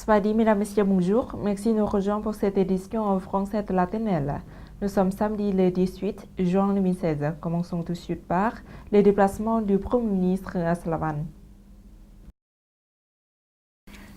Swadis, mesdames, messieurs, bonjour. Merci de nous rejoindre pour cette édition en français de la TNL. Nous sommes samedi le 18 juin 2016. Commençons tout de suite par les déplacements du Premier ministre à Salavan.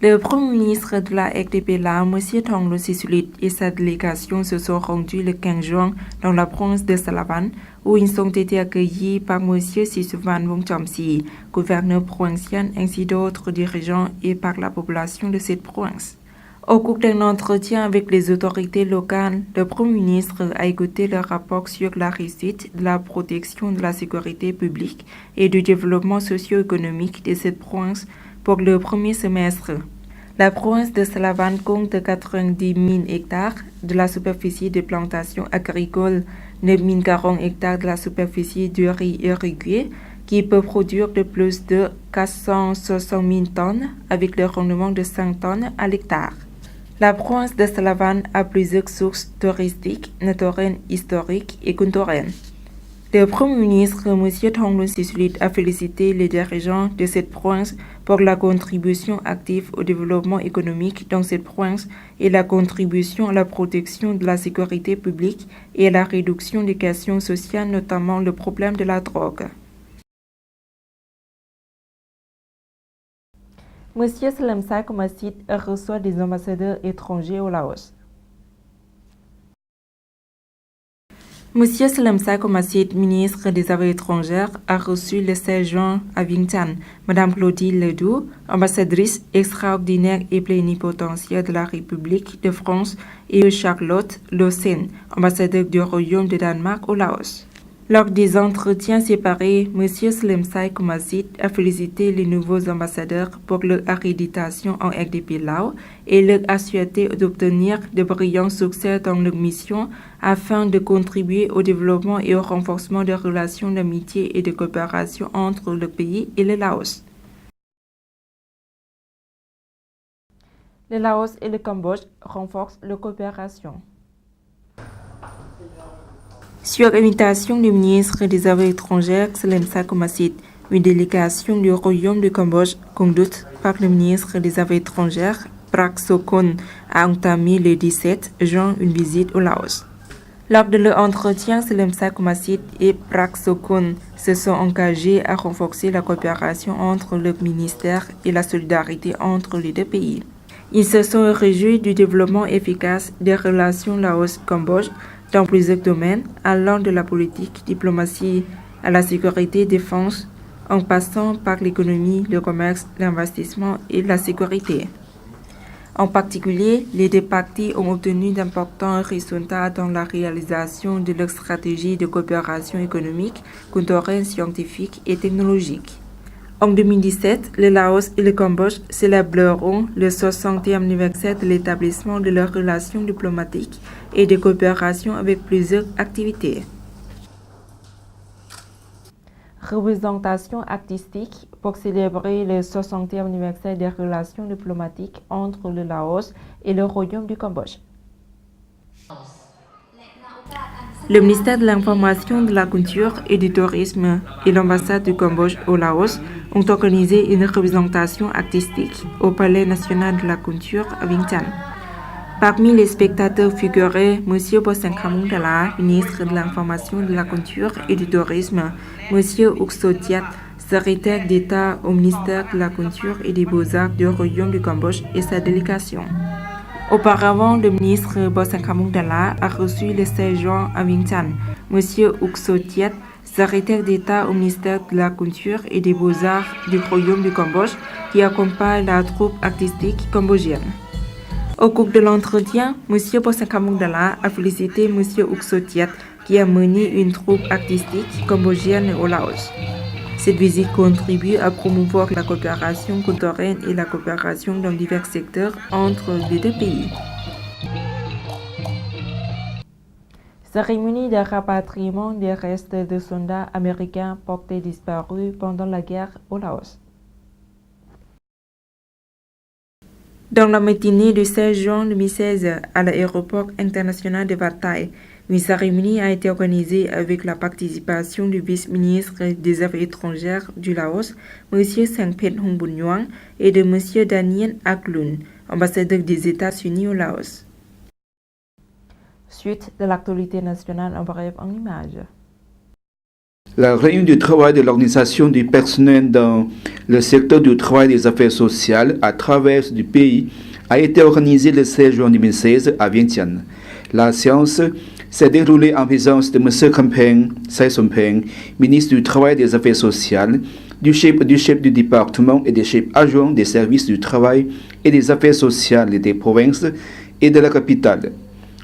Le Premier ministre de la RDP là, M. Thongloun Sisoulith et sa délégation se sont rendus le 15 juin dans la province de Salavan, où ils ont été accueillis par M. Sisuvan Wongchomsi, gouverneur provincial, ainsi d'autres dirigeants et par la population de cette province. Au cours d'un entretien avec les autorités locales, le Premier ministre a écouté le rapport sur la réussite de la protection de la sécurité publique et du développement socio-économique de cette province pour le premier semestre. La province de Salavan compte 90 000 hectares de la superficie de plantation agricole, 9 040 hectares de la superficie de riz irrigué, qui peut produire de plus de 460 000 tonnes avec le rendement de 5 tonnes à l'hectare. La province de Salavan a plusieurs sources touristiques, naturelles, historiques et culturelles. Le Premier ministre, M. Thongloun Sisoulith, a félicité les dirigeants de cette province pour la contribution active au développement économique dans cette province et la contribution à la protection de la sécurité publique et à la réduction des questions sociales, notamment le problème de la drogue. M. Salam Sai Massid reçoit des ambassadeurs étrangers au Laos. M. Salam Sai Massid, ministre des Affaires étrangères, a reçu le 16 juin à Vientiane Mme Clotilde Ledoux, ambassadrice extraordinaire et plénipotentiaire de la République de France, et Charlotte Lossen, ambassadeur du Royaume de Danemark au Laos. Lors des entretiens séparés, M. Salam Sai Massid a félicité les nouveaux ambassadeurs pour leur accréditation en RDP Lao et leur a souhaité d'obtenir de brillants succès dans leur mission afin de contribuer au développement et au renforcement des relations d'amitié et de coopération entre le pays et le Laos. Le Laos et le Cambodge renforcent leur coopération. Sur invitation du ministre des Affaires étrangères, Salam Sai Massid, une délégation du Royaume du Cambodge, conduite par le ministre des Affaires étrangères, Prak Sokhonn, a entamé le 17 juin une visite au Laos. Lors de leur entretien, Salam Sai Massid et Prak Sokhonn se sont engagés à renforcer la coopération entre le ministère et la solidarité entre les deux pays. Ils se sont réjouis du développement efficace des relations Laos-Cambodge dans plusieurs domaines, allant de la politique, diplomatie à la sécurité, défense, en passant par l'économie, le commerce, l'investissement et la sécurité. En particulier, les deux parties ont obtenu d'importants résultats dans la réalisation de leur stratégie de coopération économique, culturelle, scientifique et technologique. En 2017, le Laos et le Cambodge célébreront le 60e anniversaire de l'établissement de leurs relations diplomatiques et de coopération avec plusieurs activités. Représentation artistique pour célébrer le 60e anniversaire des relations diplomatiques entre le Laos et le Royaume du Cambodge. Le ministère de l'Information, de la Culture et du Tourisme et l'ambassade du Cambodge au Laos ont organisé une représentation artistique au Palais national de la culture à Vientiane. Parmi les spectateurs figuraient M. Bosenkhamung Dala, ministre de l'Information, de la Culture et du Tourisme, M. Uk Sotiat, secrétaire d'État au ministère de la Culture et des Beaux-Arts du Royaume du Cambodge et sa délégation. Auparavant, le ministre Bosenkhamung Dala a reçu le 16 juin à Vientiane M. Uk Sotiat, secrétaire d'État au ministère de la Culture et des Beaux-Arts du Royaume du Cambodge, qui accompagne la troupe artistique cambodgienne. Au cours de l'entretien, M. Bosenkhamung Dala a félicité M. Uk Sotiat qui a mené une troupe artistique cambodgienne au Laos. Cette visite contribue à promouvoir la coopération culturelle et la coopération dans divers secteurs entre les deux pays. Cérémonie de rapatriement des restes de soldats américains portés disparus pendant la guerre au Laos. Dans la matinée du 16 juin 2016, à l'aéroport international de Vattai, une cérémonie a été organisée avec la participation du vice-ministre des Affaires étrangères du Laos, M. Sangphet Hongbunyoang, et de M. Daniel Aklun, ambassadeur des États-Unis au Laos. Suite de l'actualité nationale en bref en images. La réunion du travail de l'organisation du personnel dans le secteur du travail et des affaires sociales à travers du pays a été organisée le 16 juin 2016 à Vientiane. La séance s'est déroulée en présence de M. Kampeng Sai-Sompeng, ministre du Travail et des Affaires sociales, du chef du département et des chefs adjoints des services du travail et des affaires sociales des provinces et de la capitale.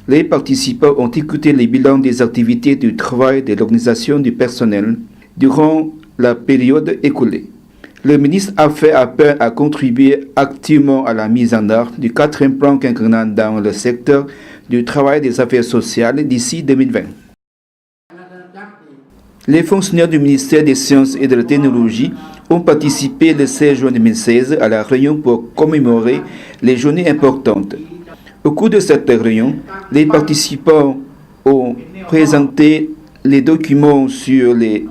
Les participants ont écouté les bilans des activités du travail de l'organisation du personnel durant la période écoulée. Le ministre a fait appel à contribuer activement à la mise en œuvre du 4e plan quinquennal dans le secteur du travail et des affaires sociales d'ici 2020. Les fonctionnaires du ministère des Sciences et de la Technologie ont participé le 16 juin 2016 à la réunion pour commémorer les journées importantes. Au cours de cette réunion, les participants ont présenté les documents sur les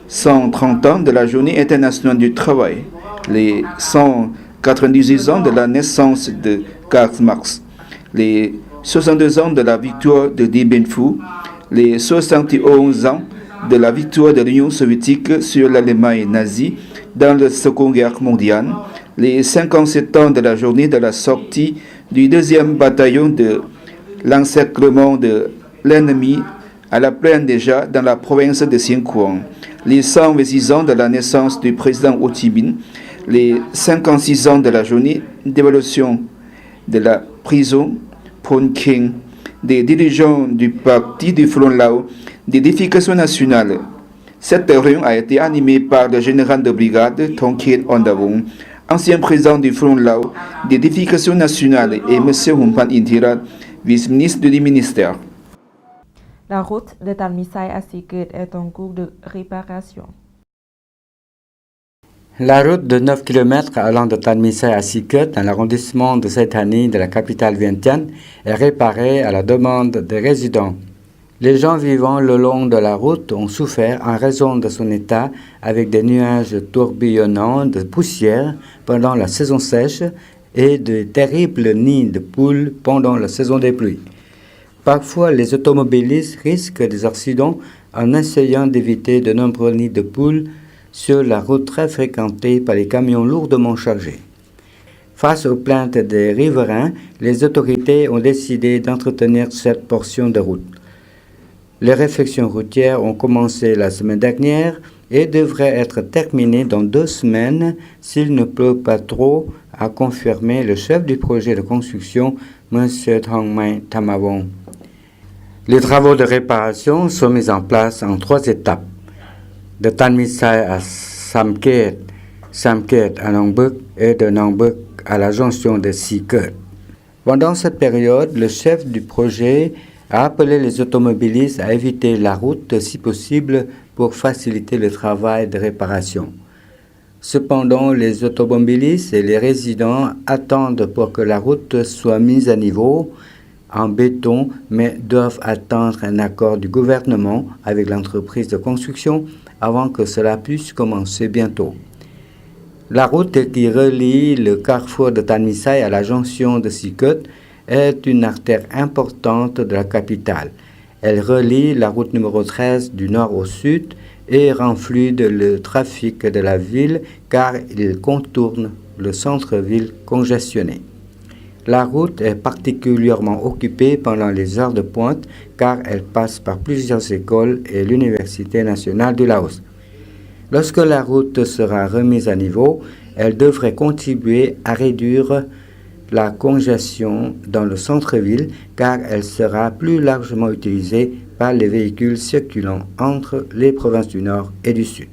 130 ans de la Journée internationale du travail, les 198 ans de la naissance de Karl Marx, les 62 ans de la victoire de Dien Bien Phu, les 71 ans de la victoire de l'Union soviétique sur l'Allemagne nazie dans la Seconde Guerre mondiale, les 57 ans de la journée de la sortie du 2e bataillon de l'encerclement de l'ennemi à la plaine déjà dans la province de Xiangkhouang, les 126 ans de la naissance du président Ho Chi Minh, les 56 ans de la journée d'évaluation de la prison Phon Kheng, des dirigeants du parti du Front Lao, des dédications nationales. Cette réunion a été animée par le général de brigade Thong Kien Ondawong, ancien président du Front Lao, des dédications nationales, et M. Humpan Inthirat, vice-ministre du ministère. La route de Tanmisai à Sikut est en cours de réparation. La route de 9 km allant de Tanmisai à Sikut, dans l'arrondissement de Saithani de la capitale Vientiane, est réparée à la demande des résidents. Les gens vivant le long de la route ont souffert en raison de son état avec des nuages tourbillonnants de poussière pendant la saison sèche et de terribles nids de poules pendant la saison des pluies. Parfois, les automobilistes risquent des accidents en essayant d'éviter de nombreux nids de poules sur la route très fréquentée par les camions lourdement chargés. Face aux plaintes des riverains, les autorités ont décidé d'entretenir cette portion de route. Les réfections routières ont commencé la semaine dernière et devraient être terminées dans 2 semaines s'il ne pleut pas trop, a confirmé le chef du projet de construction, M. Thongmai Thamawong. Les travaux de réparation sont mis en place en 3 étapes. De Tanmisai à Samket, Samket à Nongbuk et de Nongbuk à la jonction de Sikut. Pendant cette période, le chef du projet a appelé les automobilistes à éviter la route si possible pour faciliter le travail de réparation. Cependant, les automobilistes et les résidents attendent pour que la route soit mise à niveau en béton, mais doivent attendre un accord du gouvernement avec l'entreprise de construction avant que cela puisse commencer bientôt. La route qui relie le carrefour de Tanmisai à la jonction de Sikut est une artère importante de la capitale. Elle relie la route numéro 13 du nord au sud et rend fluide le trafic de la ville car il contourne le centre-ville congestionné. La route est particulièrement occupée pendant les heures de pointe car elle passe par plusieurs écoles et l'Université nationale du Laos. Lorsque la route sera remise à niveau, elle devrait contribuer à réduire la congestion dans le centre-ville car elle sera plus largement utilisée par les véhicules circulant entre les provinces du Nord et du Sud.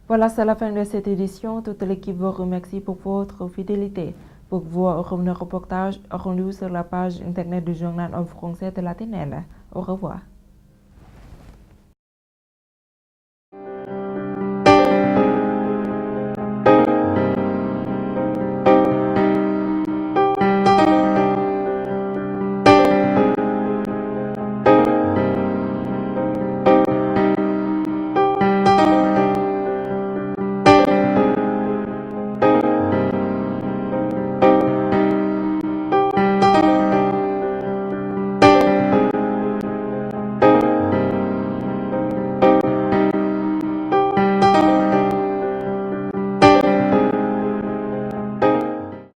Voilà, c'est la fin de cette édition. Toute l'équipe vous remercie pour votre fidélité. Pour voir nos reportages, rendez-vous sur la page internet du journal en français de la TNL. Au revoir.